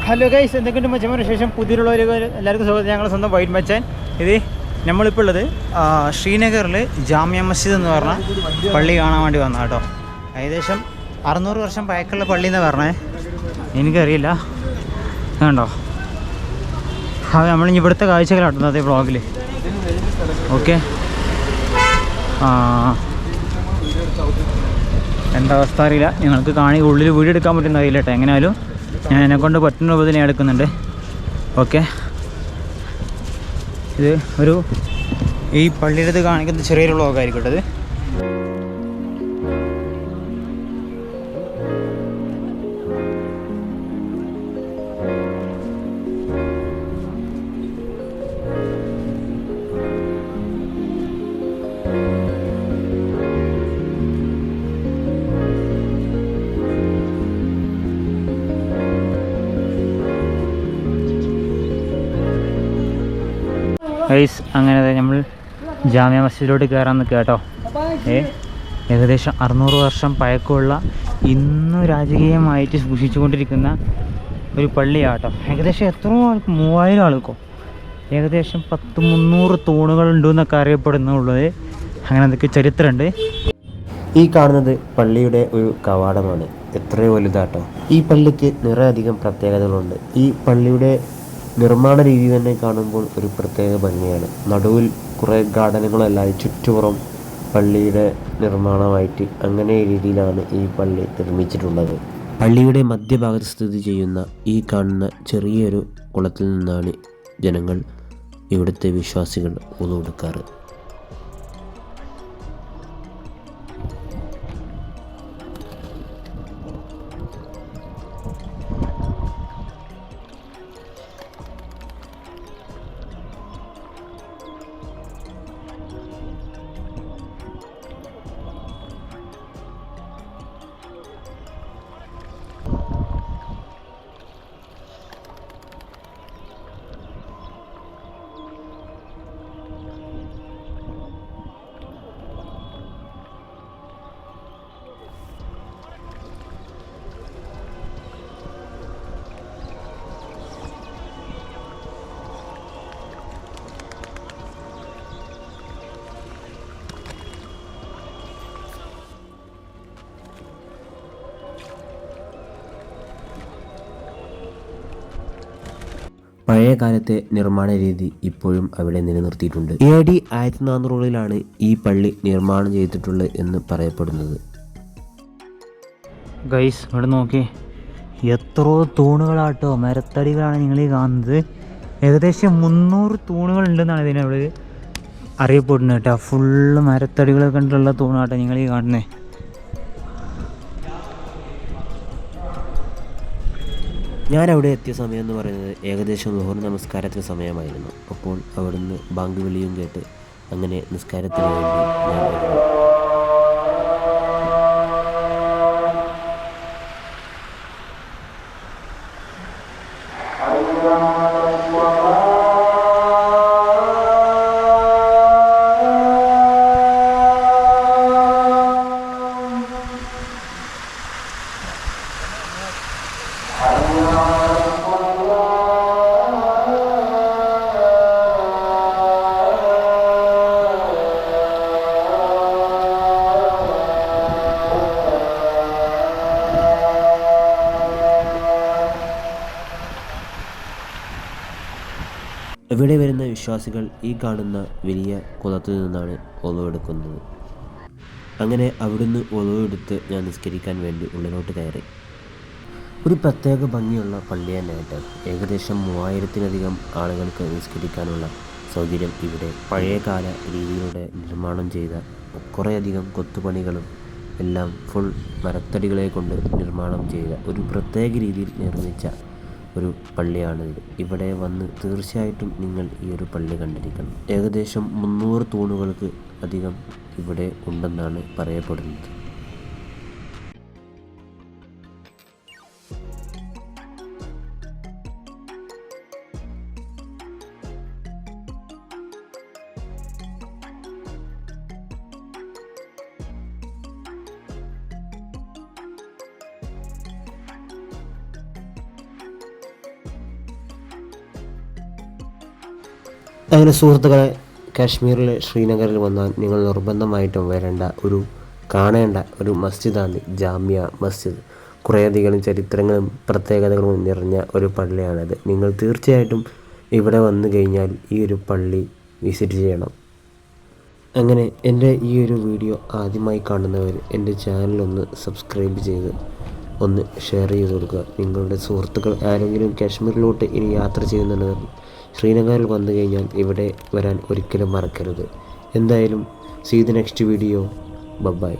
Hello guys, എന്തൊക്കെയുണ്ട് മച്ചന്മാരുടെ ശേഷം പുതിയുള്ളവർ എല്ലാവർക്കും സ്വാഗതം. ഞങ്ങൾ സ്വന്തം വൈറ്റ് മച്ചാൻ. ഇത് നമ്മളിപ്പോൾ ഉള്ളത് ശ്രീനഗറിൽ ജാമ്യ മസ്ജിദ് എന്ന് പറഞ്ഞ പള്ളി കാണാൻ വേണ്ടി വന്ന കേട്ടോ. ഏകദേശം 600 വർഷം പഴക്കമുള്ള പള്ളി എന്ന് പറഞ്ഞേ, എനിക്കറിയില്ല. കണ്ടോ, നമ്മളിനി ഇവിടുത്തെ കാഴ്ചകളാട്ടുന്നത് അതേ വ്ളോഗിൽ. ഓക്കെ, എന്താ അവസ്ഥ അറിയില്ല, ഞങ്ങൾക്ക് ഉള്ളിൽ വീഡിയോ എടുക്കാൻ പറ്റുന്ന അറിയില്ല കേട്ടോ. എങ്ങനെയാലും ഞാൻ എന്നെക്കൊണ്ട് പറ്റുന്ന രൂപത്തിൽ ഞാൻ എടുക്കുന്നുണ്ട്. ഓക്കെ, ഇത് ഈ പള്ളിയുടെ ഇത് കാണിക്കുന്ന ചെറിയൊരു വ്ളോഗായിരിക്കും കേട്ടോ. ഇത് ഗൈസ്, അങ്ങനെ നമ്മൾ ജാമ്യ മസ്ജിദിലോട്ട് കയറാൻ നിൽക്കുക കേട്ടോ. ഏകദേശം 600 വർഷം പഴക്കമുള്ള ഇന്നും രാജകീയമായിട്ട് സൂക്ഷിച്ചുകൊണ്ടിരിക്കുന്ന ഒരു പള്ളിയാട്ടോ. ഏകദേശം എത്ര 3000 ആൾക്കോ ഏകദേശം 300 തൂണുകളുണ്ട് എന്നൊക്കെ അറിയപ്പെടുന്നുള്ളത്. അങ്ങനെ എന്തൊക്കെ ചരിത്രമുണ്ട്. ഈ കാണുന്നത് പള്ളിയുടെ ഒരു കവാടമാണ്. എത്രയോ വലുതാട്ടോ. ഈ പള്ളിക്ക് നിറയധികം പ്രത്യേകതകളുണ്ട്. ഈ പള്ളിയുടെ നിർമ്മാണ രീതി തന്നെ കാണുമ്പോൾ ഒരു പ്രത്യേക ഭംഗിയാണ്. നടുവിൽ കുറേ ഗാർഡനുകളെല്ലാം ചുറ്റുപുറം പള്ളിയുടെ നിർമ്മാണമായിട്ട് അങ്ങനെ രീതിയിലാണ് ഈ പള്ളി നിർമ്മിച്ചിട്ടുള്ളത്. പള്ളിയുടെ മധ്യഭാഗത്ത് സ്ഥിതി ചെയ്യുന്ന ഈ കാണുന്ന ചെറിയൊരു കുളത്തിൽ നിന്നാണ് ജനങ്ങൾ, ഇവിടുത്തെ വിശ്വാസികൾ ഉളു എടുക്കാറ്. പഴയ കാലത്തെ നിർമ്മാണ രീതി ഇപ്പോഴും അവിടെ നിലനിർത്തിയിട്ടുണ്ട്. AD 1400-കളിലാണ് ഈ പള്ളി നിർമ്മാണം ചെയ്തിട്ടുള്ളത് എന്ന് പറയപ്പെടുന്നത്. ഗൈസ്, ഇവിടെ നോക്കി, എത്ര തൂണുകളാട്ടോ, മരത്തടികളാണ് നിങ്ങൾ ഈ കാണുന്നത്. ഏകദേശം 300 തൂണുകൾ ഉണ്ടെന്നാണ് ഇതിനവിടെ അറിയപ്പെടുന്നത് കേട്ടോ. ഫുള്ള് മരത്തടികളൊക്കെ കൊണ്ടുള്ള തൂണാട്ടോ നിങ്ങൾ ഈ കാണുന്നത്. ഞാൻ അവിടെ എത്തിയ സമയം എന്ന് പറയുന്നത് ഏകദേശം ളുഹർ നമസ്കാരത്തിന് സമയമായിരുന്നു. അപ്പോൾ അവിടുന്ന് ബാങ്ക് വിളിയും കേട്ട് അങ്ങനെ നിസ്കാരത്തിന് വേണ്ടി ഞാൻ വരുന്നു. ഇവിടെ വരുന്ന വിശ്വാസികൾ ഈ കാണുന്ന വലിയ കുളത്തിൽ നിന്നാണ് ഒളവെടുക്കുന്നത്. അങ്ങനെ അവിടുന്ന് ഒളവെടുത്ത് ഞാൻ നിസ്കരിക്കാൻ വേണ്ടി ഉള്ളിലോട്ട് കയറി. ഒരു പ്രത്യേക ഭംഗിയുള്ള പള്ളി തന്നെയായിട്ട്. ഏകദേശം 3000-ലധികം ആളുകൾക്ക് നിസ്കരിക്കാനുള്ള സൗകര്യം ഇവിടെ പഴയകാല രീതിയിലൂടെ നിർമ്മാണം ചെയ്ത കുറേയധികം കൊത്തുപണികളും എല്ലാം ഫുൾ മരത്തടികളെ കൊണ്ട് നിർമ്മാണം ചെയ്ത ഒരു പ്രത്യേക രീതിയിൽ നിർമ്മിച്ച ഒരു പള്ളിയാണിത്. ഇവിടെ വന്ന് തീർച്ചയായിട്ടും നിങ്ങൾ ഈ ഒരു പള്ളി കണ്ടിരിക്കണം. ഏകദേശം 300 തൂണുകൾക്ക് അധികം ഇവിടെ ഉണ്ടെന്നാണ് പറയപ്പെടുന്നത്. അങ്ങനെ സുഹൃത്തുക്കളെ, കാശ്മീരിലെ ശ്രീനഗറിൽ വന്നാൽ നിങ്ങൾ നിർബന്ധമായിട്ടും കാണേണ്ട ഒരു മസ്ജിദാണ് ജാമ്യ മസ്ജിദ്. കുറേയധികം ചരിത്രങ്ങളും പ്രത്യേകതകളും നിറഞ്ഞ ഒരു പള്ളിയാണിത്. നിങ്ങൾ തീർച്ചയായിട്ടും ഇവിടെ വന്നു കഴിഞ്ഞാൽ ഈ ഒരു പള്ളി വിസിറ്റ് ചെയ്യണം. അങ്ങനെ എൻ്റെ ഈ ഒരു വീഡിയോ ആദ്യമായി കാണുന്നവർ എൻ്റെ ചാനലൊന്ന് സബ്സ്ക്രൈബ് ചെയ്ത് ഒന്ന് ഷെയർ ചെയ്ത് കൊടുക്കുക. നിങ്ങളുടെ സുഹൃത്തുക്കൾ ആരെങ്കിലും കാശ്മീരിലോട്ട് ഇനി യാത്ര ചെയ്യുന്നുണ്ടെങ്കിൽ ശ്രീനഗറിൽ വന്നു കഴിഞ്ഞാൽ ഇവിടെ വരാൻ ഒരിക്കലും മറക്കരുത്. എന്തായാലും see the next video. By.